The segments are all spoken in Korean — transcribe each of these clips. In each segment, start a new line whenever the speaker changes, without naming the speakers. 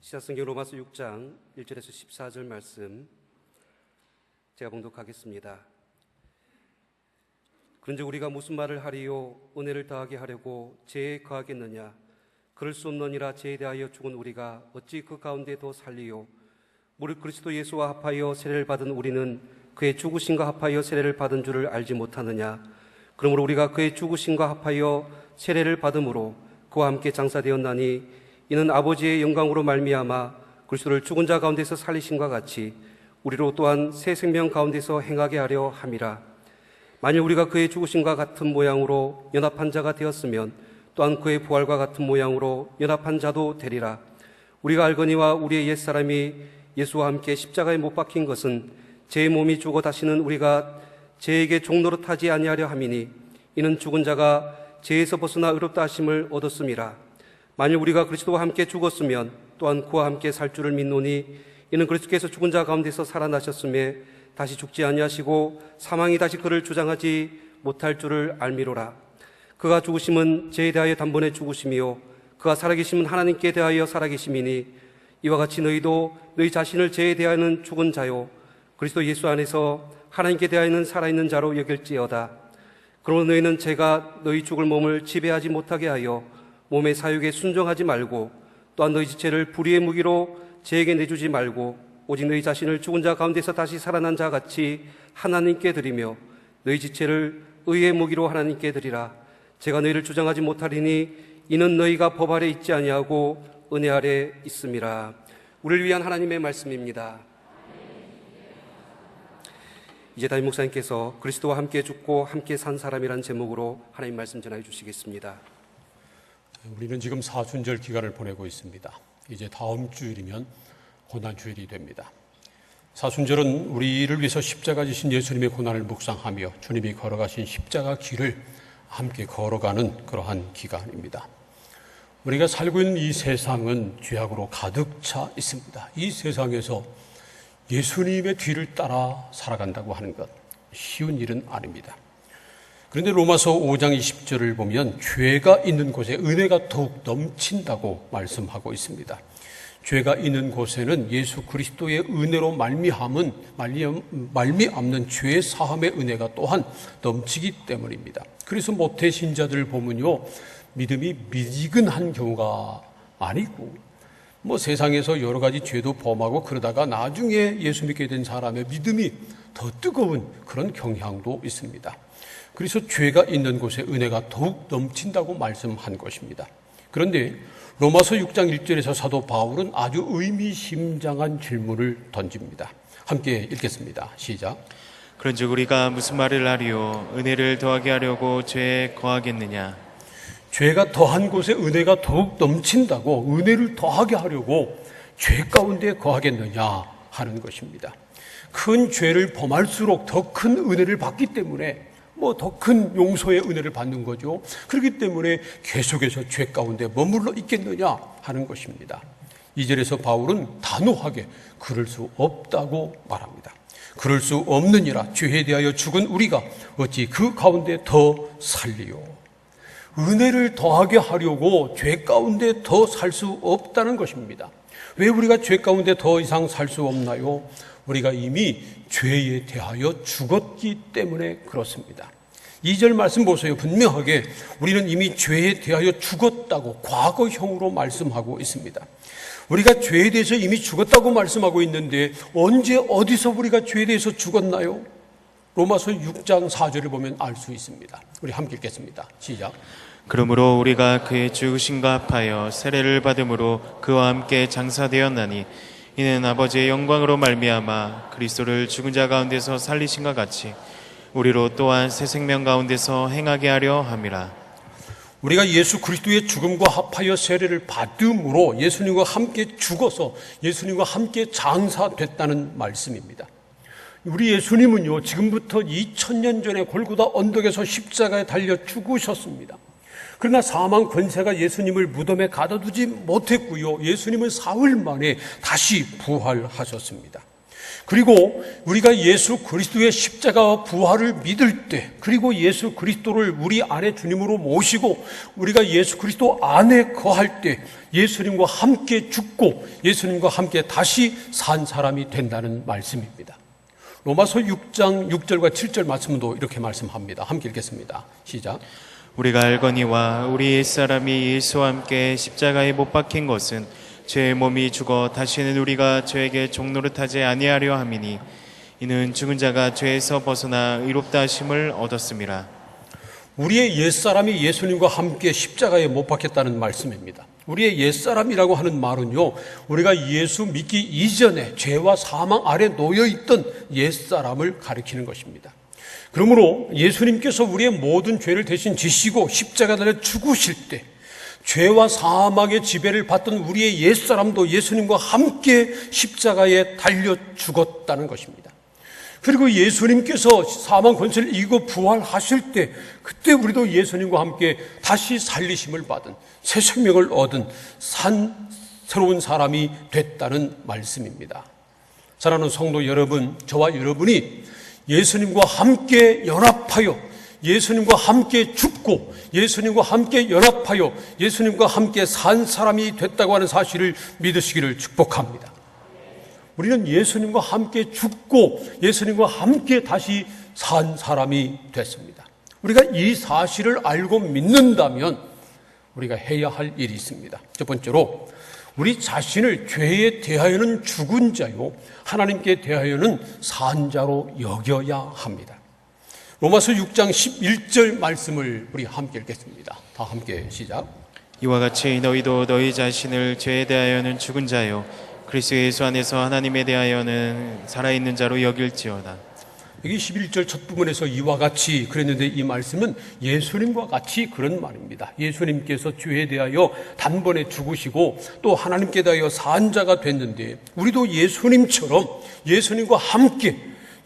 시사성경 로마서 6장 1절에서 14절 말씀 제가 봉독하겠습니다. 그런즉 우리가 무슨 말을 하리요? 은혜를 더하게 하려고 죄에 거하겠느냐? 그럴 수 없느니라. 죄에 대하여 죽은 우리가 어찌 그 가운데 더 살리요? 무릇 그리스도 예수와 합하여 세례를 받은 우리는 그의 죽으심과 합하여 세례를 받은 줄을 알지 못하느냐? 그러므로 우리가 그의 죽으심과 합하여 세례를 받음으로 그와 함께 장사되었나니 이는 아버지의 영광으로 말미암아 그리스도를 죽은 자 가운데서 살리심과 같이 우리로 또한 새 생명 가운데서 행하게 하려 함이라. 만일 우리가 그의 죽으심과 같은 모양으로 연합한 자가 되었으면 또한 그의 부활과 같은 모양으로 연합한 자도 되리라. 우리가 알거니와 우리의 옛사람이 예수와 함께 십자가에 못 박힌 것은 제 몸이 죽어 다시는 우리가 죄에게 종노릇하지 아니하려 함이니 이는 죽은 자가 죄에서 벗어나 의롭다 하심을 얻었음이라. 만일 우리가 그리스도와 함께 죽었으면 또한 그와 함께 살 줄을 믿노니 이는 그리스도께서 죽은 자 가운데서 살아나셨음에 다시 죽지 아니하시고 사망이 다시 그를 주장하지 못할 줄을 알미로라. 그가 죽으심은 죄에 대하여 단번에 죽으심이요 그가 살아계심은 하나님께 대하여 살아계심이니 이와 같이 너희도 너희 자신을 죄에 대하여는 죽은 자요 그리스도 예수 안에서 하나님께 대하여는 살아있는 자로 여길지어다. 그러므로 너희는 죄가 너희 죽을 몸을 지배하지 못하게 하여 몸의 사욕에 순종하지 말고 또한 너희 지체를 불의의 무기로 죄에게 내주지 말고 오직 너희 자신을 죽은 자 가운데서 다시 살아난 자 같이 하나님께 드리며 너희 지체를 의의 무기로 하나님께 드리라. 제가 너희를 주장하지 못하리니 이는 너희가 법 아래 있지 아니하고 은혜 아래 있음이라. 우리를 위한 하나님의 말씀입니다. 이제 담임 목사님께서 그리스도와 함께 죽고 함께 산 사람이라는 제목으로 하나님 말씀 전해 주시겠습니다.
우리는 지금 사순절 기간을 보내고 있습니다. 이제 다음 주일이면 고난주일이 됩니다. 사순절은 우리를 위해서 십자가 지신 예수님의 고난을 묵상하며 주님이 걸어가신 십자가 길을 함께 걸어가는 그러한 기간입니다. 우리가 살고 있는 이 세상은 죄악으로 가득 차 있습니다. 이 세상에서 예수님의 뒤를 따라 살아간다고 하는 것 쉬운 일은 아닙니다. 그런데 로마서 5장 20절을 보면 죄가 있는 곳에 은혜가 더욱 넘친다고 말씀하고 있습니다. 죄가 있는 곳에는 예수 그리스도의 은혜로 말미암는 죄의 사함의 은혜가 또한 넘치기 때문입니다. 그래서 모태 신자들을 보면요, 믿음이 미지근한 경우가 아니고 세상에서 여러 가지 죄도 범하고 그러다가 나중에 예수 믿게 된 사람의 믿음이 더 뜨거운 그런 경향도 있습니다. 그래서 죄가 있는 곳에 은혜가 더욱 넘친다고 말씀한 것입니다. 그런데 로마서 6장 1절에서 사도 바울은 아주 의미심장한 질문을 던집니다. 함께 읽겠습니다. 시작.
그런즉 우리가 무슨 말을 하리요? 은혜를 더하게 하려고 죄에 거하겠느냐?
죄가 더한 곳에 은혜가 더욱 넘친다고 은혜를 더하게 하려고 죄 가운데 거하겠느냐 하는 것입니다. 큰 죄를 범할수록 더 큰 은혜를 받기 때문에 더 큰 용서의 은혜를 받는 거죠. 그렇기 때문에 계속해서 죄 가운데 머물러 있겠느냐 하는 것입니다. 2절에서 바울은 단호하게 그럴 수 없다고 말합니다. 그럴 수 없느니라. 죄에 대하여 죽은 우리가 어찌 그 가운데 더 살리요. 은혜를 더하게 하려고 죄 가운데 더 살 수 없다는 것입니다. 왜 우리가 죄 가운데 더 이상 살 수 없나요? 우리가 이미 죄에 대하여 죽었기 때문에 그렇습니다. 2절 말씀 보세요. 분명하게 우리는 이미 죄에 대하여 죽었다고 과거형으로 말씀하고 있습니다. 우리가 죄에 대해서 이미 죽었다고 말씀하고 있는데 언제 어디서 우리가 죄에 대해서 죽었나요? 로마서 6장 4절을 보면 알 수 있습니다. 우리 함께 읽겠습니다. 시작.
그러므로 우리가 그의 죽으심과 합하여 세례를 받음으로 그와 함께 장사되었나니 이는 아버지의 영광으로 말미암아 그리스도를 죽은 자 가운데서 살리신과 같이 우리로 또한 새 생명 가운데서 행하게 하려 함이라.
우리가 예수 그리스도의 죽음과 합하여 세례를 받음으로 예수님과 함께 죽어서 예수님과 함께 장사됐다는 말씀입니다. 우리 예수님은요, 지금부터 2000년 전에 골고다 언덕에서 십자가에 달려 죽으셨습니다. 그러나 사망 권세가 예수님을 무덤에 가둬두지 못했고요, 예수님은 사흘 만에 다시 부활하셨습니다. 그리고 우리가 예수 그리스도의 십자가와 부활을 믿을 때, 그리고 예수 그리스도를 우리 안에 주님으로 모시고 우리가 예수 그리스도 안에 거할 때 예수님과 함께 죽고 예수님과 함께 다시 산 사람이 된다는 말씀입니다. 로마서 6장 6절과 7절 말씀도 이렇게 말씀합니다. 함께 읽겠습니다. 시작.
우리가 알거니와 우리 옛사람이 예수와 함께 십자가에 못 박힌 것은 죄의 몸이 죽어 다시는 우리가 죄에게 종노릇하지 아니하려 함이니 이는 죽은 자가 죄에서 벗어나 의롭다 하심을 얻었음이라.
우리의 옛사람이 예수님과 함께 십자가에 못 박혔다는 말씀입니다. 우리의 옛사람이라고 하는 말은요, 우리가 예수 믿기 이전에 죄와 사망 아래 놓여있던 옛사람을 가리키는 것입니다. 그러므로 예수님께서 우리의 모든 죄를 대신 지시고 십자가에 달려 죽으실 때 죄와 사망의 지배를 받던 우리의 옛사람도 예수님과 함께 십자가에 달려 죽었다는 것입니다. 그리고 예수님께서 사망 권세를 이기고 부활하실 때 그때 우리도 예수님과 함께 다시 살리심을 받은 새 생명을 얻은 새로운 사람이 됐다는 말씀입니다. 사랑하는 성도 여러분, 저와 여러분이 예수님과 함께 연합하여 예수님과 함께 죽고 예수님과 함께 연합하여 예수님과 함께 산 사람이 됐다고 하는 사실을 믿으시기를 축복합니다. 우리는 예수님과 함께 죽고 예수님과 함께 다시 산 사람이 됐습니다. 우리가 이 사실을 알고 믿는다면 우리가 해야 할 일이 있습니다. 첫 번째로 우리 자신을 죄에 대하여는 죽은 자요 하나님께 대하여는 산 자로 여겨야 합니다. 로마서 6장 11절 말씀을 우리 함께 읽겠습니다. 다 함께 시작.
이와 같이 너희도 너희 자신을 죄에 대하여는 죽은 자요 그리스도 예수 안에서 하나님에 대하여는 살아있는 자로 여길지어다.
여기 11절 첫 부분에서 이와 같이 그랬는데 이 말씀은 예수님과 같이 그런 말입니다. 예수님께서 죄에 대하여 단번에 죽으시고 또 하나님께 대하여 산 자가 됐는데 우리도 예수님처럼 예수님과 함께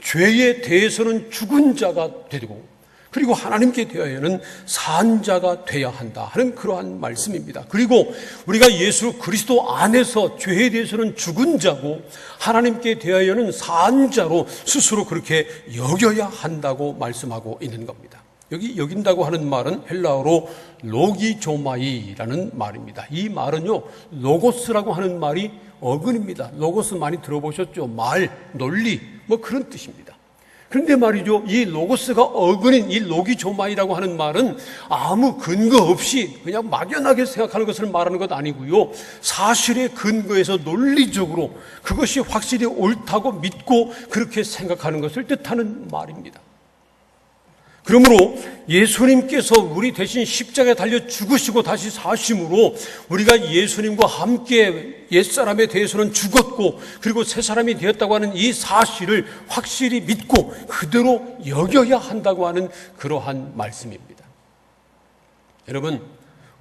죄에 대해서는 죽은 자가 되고 그리고 하나님께 대하여는 산 자가 되어야 한다 하는 그러한 말씀입니다. 그리고 우리가 예수 그리스도 안에서 죄에 대해서는 죽은 자고 하나님께 대하여는 산 자로 스스로 그렇게 여겨야 한다고 말씀하고 있는 겁니다. 여기 여긴다고 하는 말은 헬라어로 로기조마이라는 말입니다. 이 말은요, 로고스라고 하는 말이 어근입니다. 로고스 많이 들어보셨죠? 말, 논리, 뭐 그런 뜻입니다. 그런데 말이죠, 이 로고스가 어근인 이 로기조마이라고 하는 말은 아무 근거 없이 그냥 막연하게 생각하는 것을 말하는 것 아니고요, 사실의 근거에서 논리적으로 그것이 확실히 옳다고 믿고 그렇게 생각하는 것을 뜻하는 말입니다. 그러므로 예수님께서 우리 대신 십자가에 달려 죽으시고 다시 사심으로 우리가 예수님과 함께 옛사람에 대해서는 죽었고 그리고 새 사람이 되었다고 하는 이 사실을 확실히 믿고 그대로 여겨야 한다고 하는 그러한 말씀입니다. 여러분,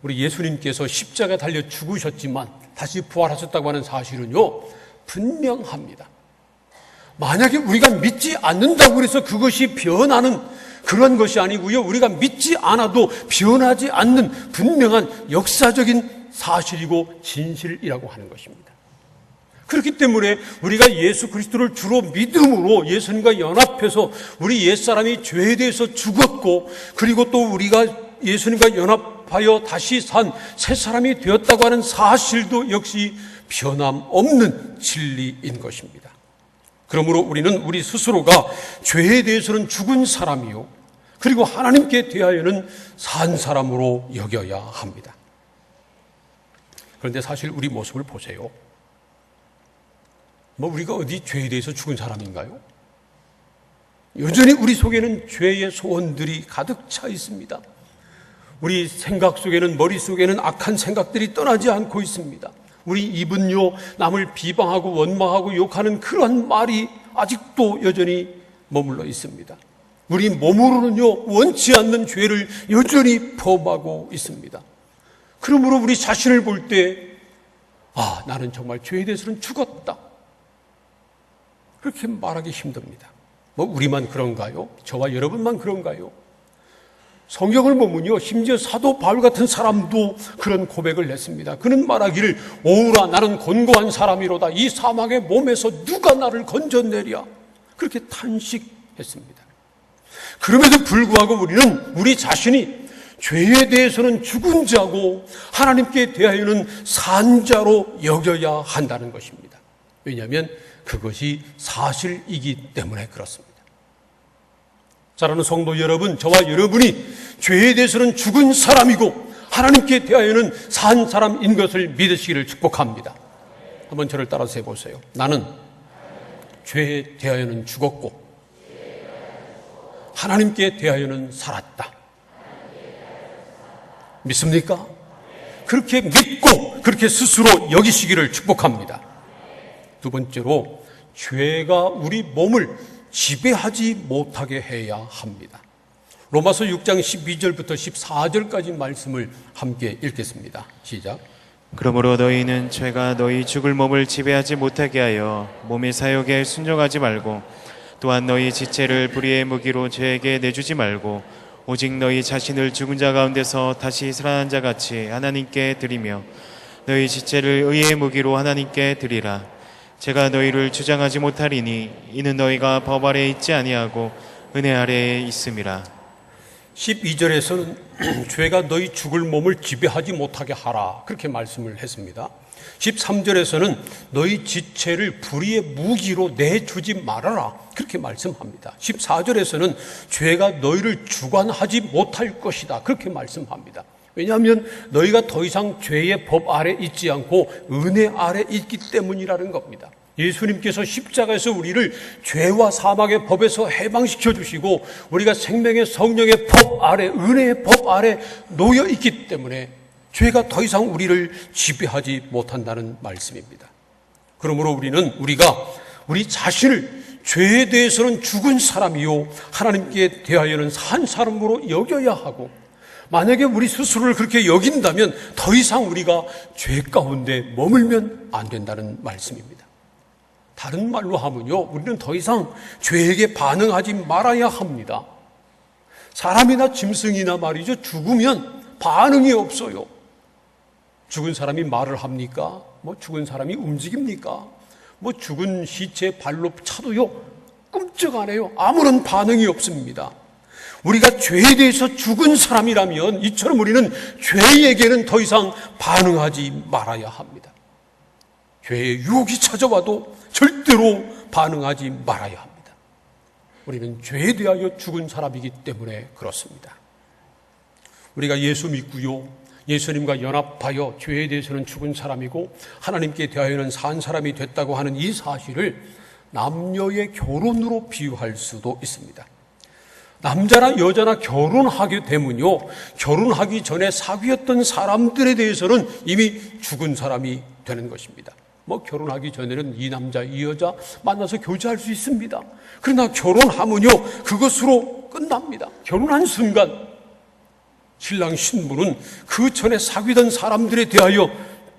우리 예수님께서 십자가에 달려 죽으셨지만 다시 부활하셨다고 하는 사실은요, 분명합니다. 만약에 우리가 믿지 않는다고 해서 그것이 변하는 그런 것이 아니고요, 우리가 믿지 않아도 변하지 않는 분명한 역사적인 사실이고 진실이라고 하는 것입니다. 그렇기 때문에 우리가 예수 그리스도를 주로 믿음으로 예수님과 연합해서 우리 옛사람이 죄에 대해서 죽었고 그리고 또 우리가 예수님과 연합하여 다시 산 새 사람이 되었다고 하는 사실도 역시 변함없는 진리인 것입니다. 그러므로 우리는 우리 스스로가 죄에 대해서는 죽은 사람이요 그리고 하나님께 대하여는 산 사람으로 여겨야 합니다. 그런데 사실 우리 모습을 보세요. 우리가 어디 죄에 대해서 죽은 사람인가요? 여전히 우리 속에는 죄의 소원들이 가득 차 있습니다. 우리 생각 속에는, 머릿속에는 악한 생각들이 떠나지 않고 있습니다. 우리 입은요, 남을 비방하고 원망하고 욕하는 그런 말이 아직도 여전히 머물러 있습니다. 우리 몸으로는요, 원치 않는 죄를 여전히 범하고 있습니다. 그러므로 우리 자신을 볼 때, 나는 정말 죄에 대해서는 죽었다, 그렇게 말하기 힘듭니다. 우리만 그런가요? 저와 여러분만 그런가요? 성경을 보면요, 심지어 사도 바울 같은 사람도 그런 고백을 했습니다. 그는 말하기를 오우라 나는 곤고한 사람이로다. 이 사망의 몸에서 누가 나를 건져내랴. 그렇게 탄식했습니다. 그럼에도 불구하고 우리는 우리 자신이 죄에 대해서는 죽은 자고 하나님께 대하여는 산 자로 여겨야 한다는 것입니다. 왜냐하면 그것이 사실이기 때문에 그렇습니다. 사랑하는 성도 여러분, 저와 여러분이 죄에 대해서는 죽은 사람이고 하나님께 대하여는 산 사람인 것을 믿으시기를 축복합니다. 한번 저를 따라서 해보세요. 나는 죄에 대하여는 죽었고 하나님께 대하여는 살았다. 믿습니까? 그렇게 믿고 그렇게 스스로 여기시기를 축복합니다. 두 번째로, 죄가 우리 몸을 지배하지 못하게 해야 합니다. 로마서 6장 12절부터 14절까지 말씀을 함께 읽겠습니다. 시작.
그러므로 너희는 죄가 너희 죽을 몸을 지배하지 못하게 하여 몸의 사욕에 순종하지 말고 또한 너희 지체를 불의의 무기로 죄에게 내주지 말고 오직 너희 자신을 죽은 자 가운데서 다시 살아난 자 같이 하나님께 드리며 너희 지체를 의의 무기로 하나님께 드리라. 제가 너희를 주장하지 못하리니 이는 너희가 법 아래에 있지 아니하고 은혜 아래에 있음이라.
12절에서는 죄가 너희 죽을 몸을 지배하지 못하게 하라, 그렇게 말씀을 했습니다. 13절에서는 너희 지체를 불의의 무기로 내주지 말아라, 그렇게 말씀합니다. 14절에서는 죄가 너희를 주관하지 못할 것이다, 그렇게 말씀합니다. 왜냐하면 너희가 더 이상 죄의 법 아래 있지 않고 은혜 아래 있기 때문이라는 겁니다. 예수님께서 십자가에서 우리를 죄와 사망의 법에서 해방시켜 주시고 우리가 생명의 성령의 법 아래, 은혜의 법 아래 놓여 있기 때문에 죄가 더 이상 우리를 지배하지 못한다는 말씀입니다. 그러므로 우리가 우리 자신을 죄에 대해서는 죽은 사람이요 하나님께 대하여는 산 사람으로 여겨야 하고, 만약에 우리 스스로를 그렇게 여긴다면 더 이상 우리가 죄 가운데 머물면 안 된다는 말씀입니다. 다른 말로 하면요, 우리는 더 이상 죄에게 반응하지 말아야 합니다. 사람이나 짐승이나 말이죠, 죽으면 반응이 없어요. 죽은 사람이 말을 합니까? 죽은 사람이 움직입니까? 죽은 시체 발로 차도요, 끔찍 안 해요. 아무런 반응이 없습니다. 우리가 죄에 대해서 죽은 사람이라면 이처럼 우리는 죄에게는 더 이상 반응하지 말아야 합니다. 죄의 유혹이 찾아와도 절대로 반응하지 말아야 합니다. 우리는 죄에 대하여 죽은 사람이기 때문에 그렇습니다. 우리가 예수 믿고요, 예수님과 연합하여 죄에 대해서는 죽은 사람이고 하나님께 대하여는 산 사람이 됐다고 하는 이 사실을 남녀의 결혼으로 비유할 수도 있습니다. 남자나 여자나 결혼하게 되면요, 결혼하기 전에 사귀었던 사람들에 대해서는 이미 죽은 사람이 되는 것입니다. 결혼하기 전에는 이 남자 이 여자 만나서 교제할 수 있습니다. 그러나 결혼하면요, 그것으로 끝납니다. 결혼한 순간 신랑 신부는 그 전에 사귀던 사람들에 대하여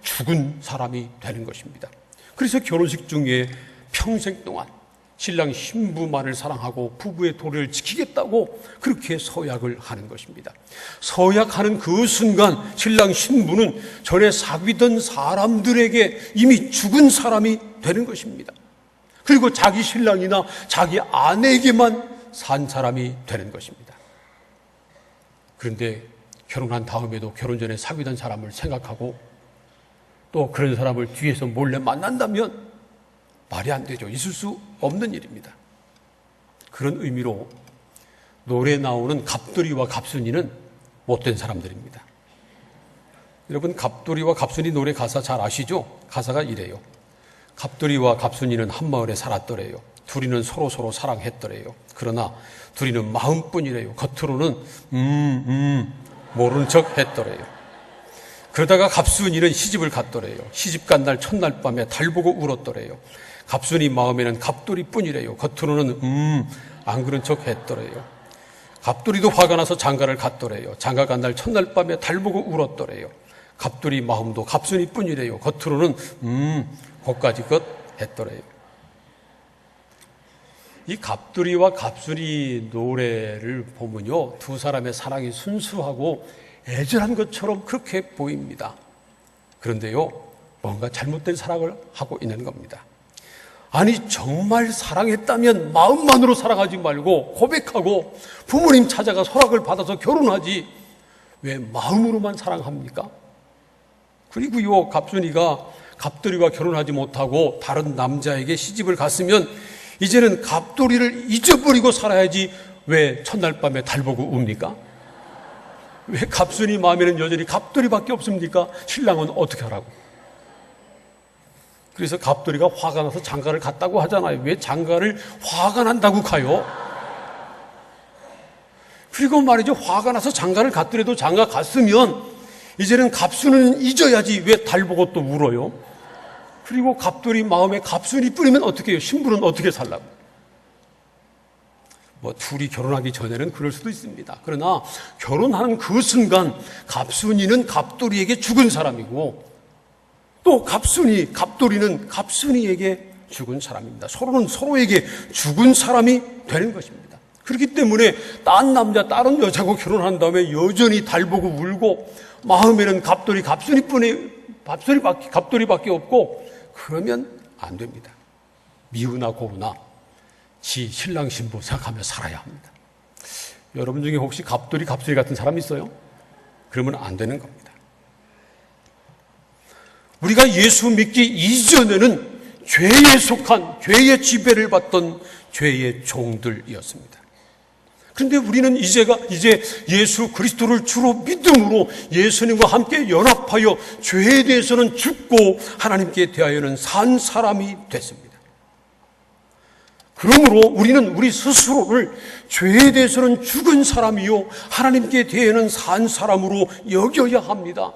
죽은 사람이 되는 것입니다. 그래서 결혼식 중에 평생 동안 신랑 신부만을 사랑하고 부부의 도리를 지키겠다고 그렇게 서약을 하는 것입니다. 서약하는 그 순간 신랑 신부는 전에 사귀던 사람들에게 이미 죽은 사람이 되는 것입니다. 그리고 자기 신랑이나 자기 아내에게만 산 사람이 되는 것입니다. 그런데 결혼한 다음에도 결혼 전에 사귀던 사람을 생각하고 또 그런 사람을 뒤에서 몰래 만난다면 말이 안 되죠. 있을 수 없는 일입니다. 그런 의미로 노래 나오는 갑돌이와 갑순이는 못된 사람들입니다. 여러분, 갑돌이와 갑순이 노래 가사 잘 아시죠? 가사가 이래요. 갑돌이와 갑순이는 한 마을에 살았더래요. 둘이는 서로 사랑했더래요. 그러나 둘이는 마음뿐이래요. 겉으로는 모르는 척 했더래요. 그러다가 갑순이는 시집을 갔더래요. 시집 간 날 첫날 밤에 달 보고 울었더래요. 갑순이 마음에는 갑돌이 뿐이래요. 겉으로는 안 그런 척 했더래요. 갑돌이도 화가 나서 장가를 갔더래요. 장가 간 날 첫날 밤에 달 보고 울었더래요. 갑돌이 마음도 갑순이 뿐이래요. 겉으로는 거기까지 것 했더래요. 이 갑돌이와 갑순이 노래를 보면요, 두 사람의 사랑이 순수하고 애절한 것처럼 그렇게 보입니다. 그런데요, 뭔가 잘못된 사랑을 하고 있는 겁니다. 아니, 정말 사랑했다면 마음만으로 사랑하지 말고 고백하고 부모님 찾아가 허락을 받아서 결혼하지 왜 마음으로만 사랑합니까? 그리고요, 갑순이가 갑돌이와 결혼하지 못하고 다른 남자에게 시집을 갔으면 이제는 갑돌이를 잊어버리고 살아야지 왜 첫날 밤에 달 보고 웁니까? 왜 갑순이 마음에는 여전히 갑돌이밖에 없습니까? 신랑은 어떻게 하라고? 그래서 갑돌이가 화가 나서 장가를 갔다고 하잖아요. 왜 장가를 화가 난다고 가요? 그리고 말이죠, 화가 나서 장가를 갔더라도 장가 갔으면 이제는 갑순이는 잊어야지 왜 달 보고 또 울어요? 그리고 갑돌이 마음에 갑순이 뿌리면 어떻게 해요? 신부는 어떻게 살라고? 뭐 둘이 결혼하기 전에는 그럴 수도 있습니다. 그러나 결혼하는 그 순간 갑순이는 갑돌이에게 죽은 사람이고 또 갑돌이는 갑순이에게 죽은 사람입니다. 서로는 서로에게 죽은 사람이 되는 것입니다. 그렇기 때문에 딴 남자, 다른 여자하고 결혼한 다음에 여전히 달 보고 울고 마음에는 갑돌이밖에 없고 그러면 안 됩니다. 미우나 고우나 지 신랑 신부 생각하며 살아야 합니다. 여러분 중에 혹시 갑돌이, 갑순이 같은 사람 있어요? 그러면 안 되는 겁니다. 우리가 예수 믿기 이전에는 죄에 속한, 죄의 지배를 받던 죄의 종들이었습니다. 그런데 우리는 이제 예수 그리스도를 주로 믿음으로 예수님과 함께 연합하여 죄에 대해서는 죽고 하나님께 대하여는 산 사람이 됐습니다. 그러므로 우리는 우리 스스로를 죄에 대해서는 죽은 사람이요 하나님께 대하여는 산 사람으로 여겨야 합니다.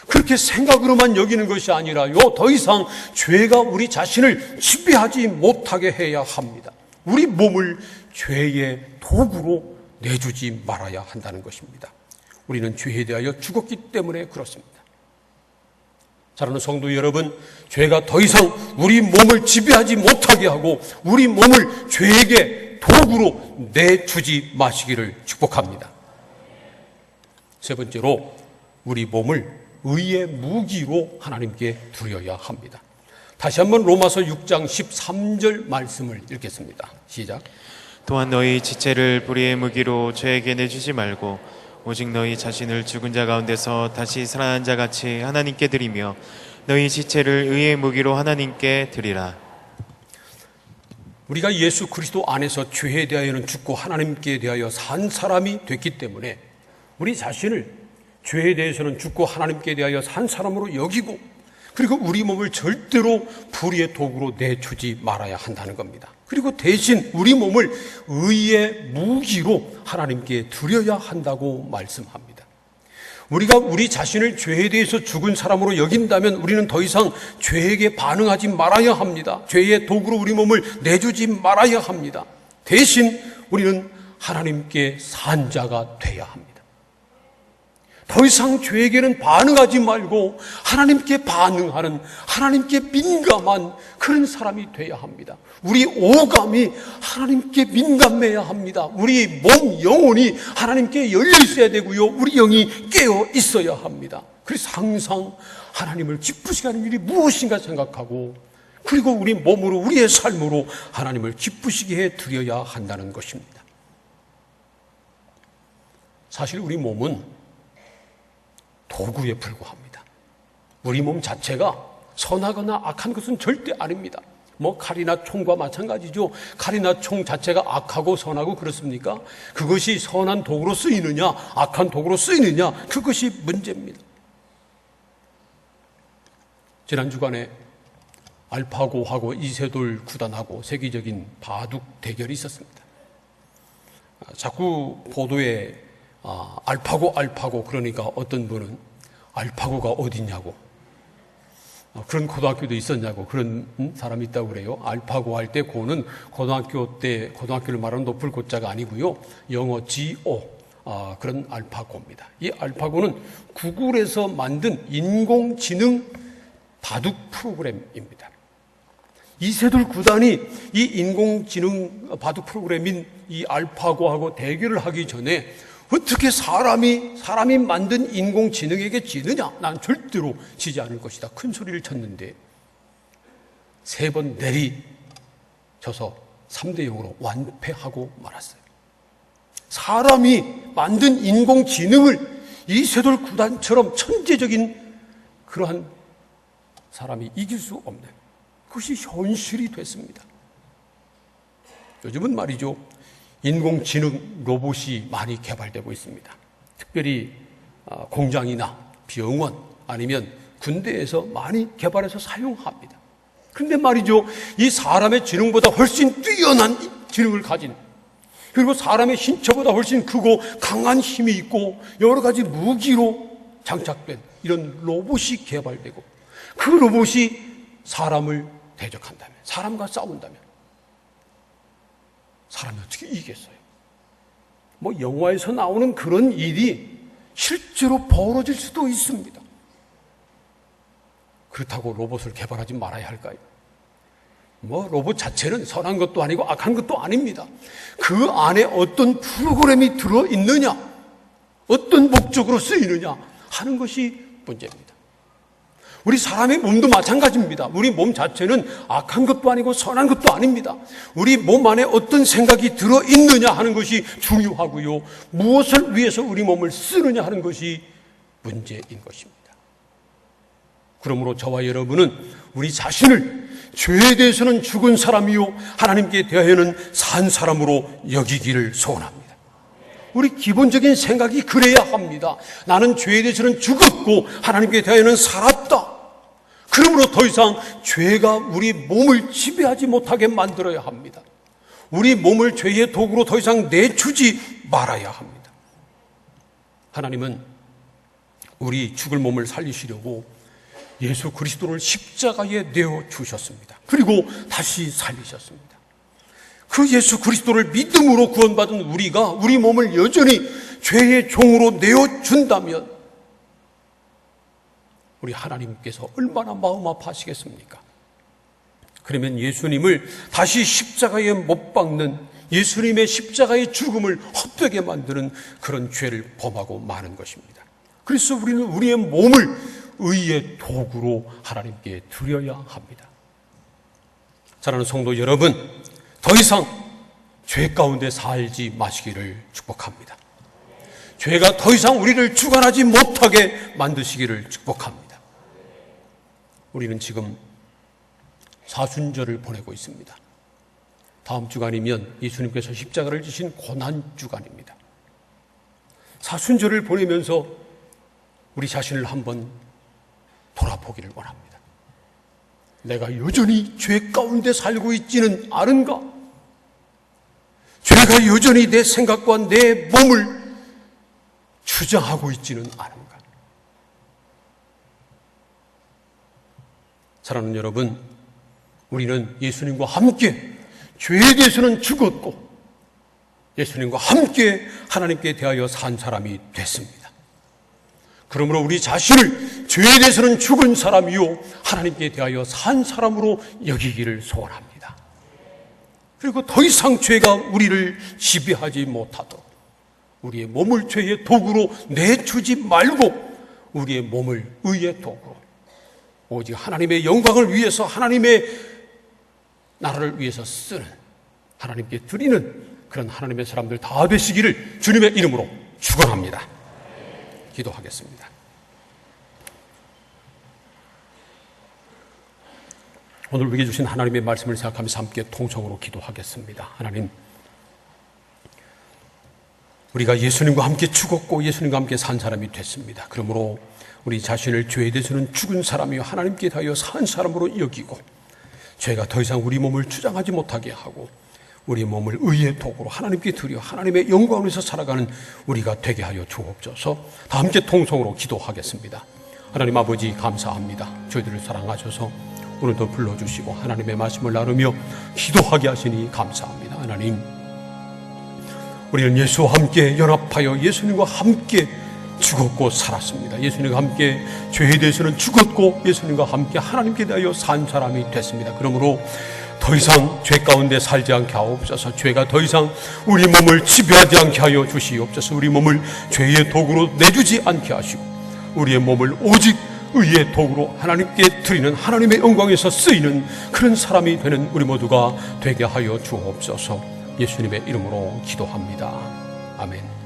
그렇게 생각으로만 여기는 것이 아니라요, 더 이상 죄가 우리 자신을 지배하지 못하게 해야 합니다. 우리 몸을 죄의 도구로 내주지 말아야 한다는 것입니다. 우리는 죄에 대하여 죽었기 때문에 그렇습니다. 사랑하는 성도 여러분, 죄가 더 이상 우리 몸을 지배하지 못하게 하고 우리 몸을 죄에게 도구로 내주지 마시기를 축복합니다. 세 번째로, 우리 몸을 의의 무기로 하나님께 드려야 합니다. 다시 한번 로마서 6장 13절 말씀을 읽겠습니다. 시작.
또한 너희 지체를 불의의 무기로 죄에게 내주지 말고 오직 너희 자신을 죽은 자 가운데서 다시 살아난 자 같이 하나님께 드리며 너희 지체를 의의 무기로 하나님께 드리라.
우리가 예수 그리스도 안에서 죄에 대하여는 죽고 하나님께 대하여 산 사람이 됐기 때문에 우리 자신을 죄에 대해서는 죽고 하나님께 대하여 산 사람으로 여기고, 그리고 우리 몸을 절대로 불의의 도구로 내주지 말아야 한다는 겁니다. 그리고 대신 우리 몸을 의의 무기로 하나님께 드려야 한다고 말씀합니다. 우리가 우리 자신을 죄에 대해서 죽은 사람으로 여긴다면 우리는 더 이상 죄에게 반응하지 말아야 합니다. 죄의 도구로 우리 몸을 내주지 말아야 합니다. 대신 우리는 하나님께 산 자가 돼야 합니다. 더 이상 죄에게는 반응하지 말고 하나님께 반응하는, 하나님께 민감한 그런 사람이 돼야 합니다. 우리 오감이 하나님께 민감해야 합니다. 우리 몸, 영혼이 하나님께 열려 있어야 되고요, 우리 영이 깨어 있어야 합니다. 그래서 항상 하나님을 기쁘시게 하는 일이 무엇인가 생각하고, 그리고 우리 몸으로, 우리의 삶으로 하나님을 기쁘시게 해 드려야 한다는 것입니다. 사실 우리 몸은 도구에 불과합니다. 우리 몸 자체가 선하거나 악한 것은 절대 아닙니다. 뭐 칼이나 총과 마찬가지죠. 칼이나 총 자체가 악하고 선하고 그렇습니까? 그것이 선한 도구로 쓰이느냐, 악한 도구로 쓰이느냐, 그것이 문제입니다. 지난 주간에 알파고하고 이세돌 구단하고 세계적인 바둑 대결이 있었습니다. 자꾸 보도에 알파고 그러니까 어떤 분은 알파고가 어디냐고, 그런 고등학교도 있었냐고, 그런 사람이 있다고 그래요. 알파고 할 때 고는 고등학교를 말하는 높을 고자가 아니고요, 영어 GO, 그런 알파고입니다. 이 알파고는 구글에서 만든 인공지능 바둑 프로그램입니다. 이세돌 구단이 이 인공지능 바둑 프로그램인 이 알파고하고 대결을 하기 전에 어떻게 사람이 만든 인공지능에게 지느냐? 난 절대로 지지 않을 것이다. 큰 소리를 쳤는데 3번 내리져서 3대 0으로 완패하고 말았어요. 사람이 만든 인공지능을 이세돌 구단처럼 천재적인 그러한 사람이 이길 수 없는 그것이 현실이 됐습니다. 요즘은 말이죠, 인공지능 로봇이 많이 개발되고 있습니다. 특별히 공장이나 병원 아니면 군대에서 많이 개발해서 사용합니다. 그런데 말이죠, 이 사람의 지능보다 훨씬 뛰어난 지능을 가진, 그리고 사람의 신체보다 훨씬 크고 강한 힘이 있고 여러 가지 무기로 장착된 이런 로봇이 개발되고, 그 로봇이 사람을 대적한다면, 사람과 싸운다면 사람이 어떻게 이기겠어요? 뭐 영화에서 나오는 그런 일이 실제로 벌어질 수도 있습니다. 그렇다고 로봇을 개발하지 말아야 할까요? 뭐 로봇 자체는 선한 것도 아니고 악한 것도 아닙니다. 그 안에 어떤 프로그램이 들어있느냐, 어떤 목적으로 쓰이느냐 하는 것이 문제입니다. 우리 사람의 몸도 마찬가지입니다. 우리 몸 자체는 악한 것도 아니고 선한 것도 아닙니다. 우리 몸 안에 어떤 생각이 들어있느냐 하는 것이 중요하고요, 무엇을 위해서 우리 몸을 쓰느냐 하는 것이 문제인 것입니다. 그러므로 저와 여러분은 우리 자신을 죄에 대해서는 죽은 사람이요 하나님께 대하여는 산 사람으로 여기기를 소원합니다. 우리 기본적인 생각이 그래야 합니다. 나는 죄에 대해서는 죽었고 하나님께 대하여는 살았다. 그러므로 더 이상 죄가 우리 몸을 지배하지 못하게 만들어야 합니다. 우리 몸을 죄의 도구로 더 이상 내주지 말아야 합니다. 하나님은 우리 죽을 몸을 살리시려고 예수 그리스도를 십자가에 내어주셨습니다. 그리고 다시 살리셨습니다. 그 예수 그리스도를 믿음으로 구원받은 우리가 우리 몸을 여전히 죄의 종으로 내어준다면 우리 하나님께서 얼마나 마음 아파하시겠습니까? 그러면 예수님을 다시 십자가에 못 박는, 예수님의 십자가의 죽음을 헛되게 만드는 그런 죄를 범하고 마는 것입니다. 그래서 우리는 우리의 몸을 의의 도구로 하나님께 드려야 합니다. 사랑하는 성도 여러분, 더 이상 죄 가운데 살지 마시기를 축복합니다. 죄가 더 이상 우리를 주관하지 못하게 만드시기를 축복합니다. 우리는 지금 사순절을 보내고 있습니다. 다음 주간이면 예수님께서 십자가를 지신 고난주간입니다. 사순절을 보내면서 우리 자신을 한번 돌아보기를 원합니다. 내가 여전히 죄 가운데 살고 있지는 않은가? 죄가 여전히 내 생각과 내 몸을 주장하고 있지는 않은가? 사랑하는 여러분, 우리는 예수님과 함께 죄에 대해서는 죽었고 예수님과 함께 하나님께 대하여 산 사람이 됐습니다. 그러므로 우리 자신을 죄에 대해서는 죽은 사람이요 하나님께 대하여 산 사람으로 여기기를 소원합니다. 그리고 더 이상 죄가 우리를 지배하지 못하도록 우리의 몸을 죄의 도구로 내주지 말고 우리의 몸을 의의 도구로 오직 하나님의 영광을 위해서, 하나님의 나라를 위해서 쓰는, 하나님께 드리는 그런 하나님의 사람들 다 되시기를 주님의 이름으로 축원합니다. 기도하겠습니다. 오늘 우리에게 주신 하나님의 말씀을 생각하면서 함께 통성으로 기도하겠습니다. 하나님, 우리가 예수님과 함께 죽었고 예수님과 함께 산 사람이 됐습니다. 그러므로 우리 자신을 죄에 대해서는 죽은 사람이요 하나님께 대하여 산 사람으로 여기고 죄가 더 이상 우리 몸을 주장하지 못하게 하고 우리 몸을 의의 도구로 하나님께 드려 하나님의 영광을 위해서 살아가는 우리가 되게 하여 주옵소서. 다 함께 통성으로 기도하겠습니다. 하나님 아버지, 감사합니다. 저희들을 사랑하셔서 오늘도 불러주시고 하나님의 말씀을 나누며 기도하게 하시니 감사합니다. 하나님, 우리는 예수와 함께 연합하여 예수님과 함께 죽었고 살았습니다. 예수님과 함께 죄에 대해서는 죽었고 예수님과 함께 하나님께 대하여 산 사람이 됐습니다. 그러므로 더 이상 죄 가운데 살지 않게 하옵소서. 죄가 더 이상 우리 몸을 지배하지 않게 하여 주시옵소서. 우리 몸을 죄의 도구로 내주지 않게 하시고 우리의 몸을 오직 의의 도구로 하나님께 드리는 하나님의 영광에서 쓰이는 그런 사람이 되는 우리 모두가 되게 하여 주옵소서. 예수님의 이름으로 기도합니다. 아멘.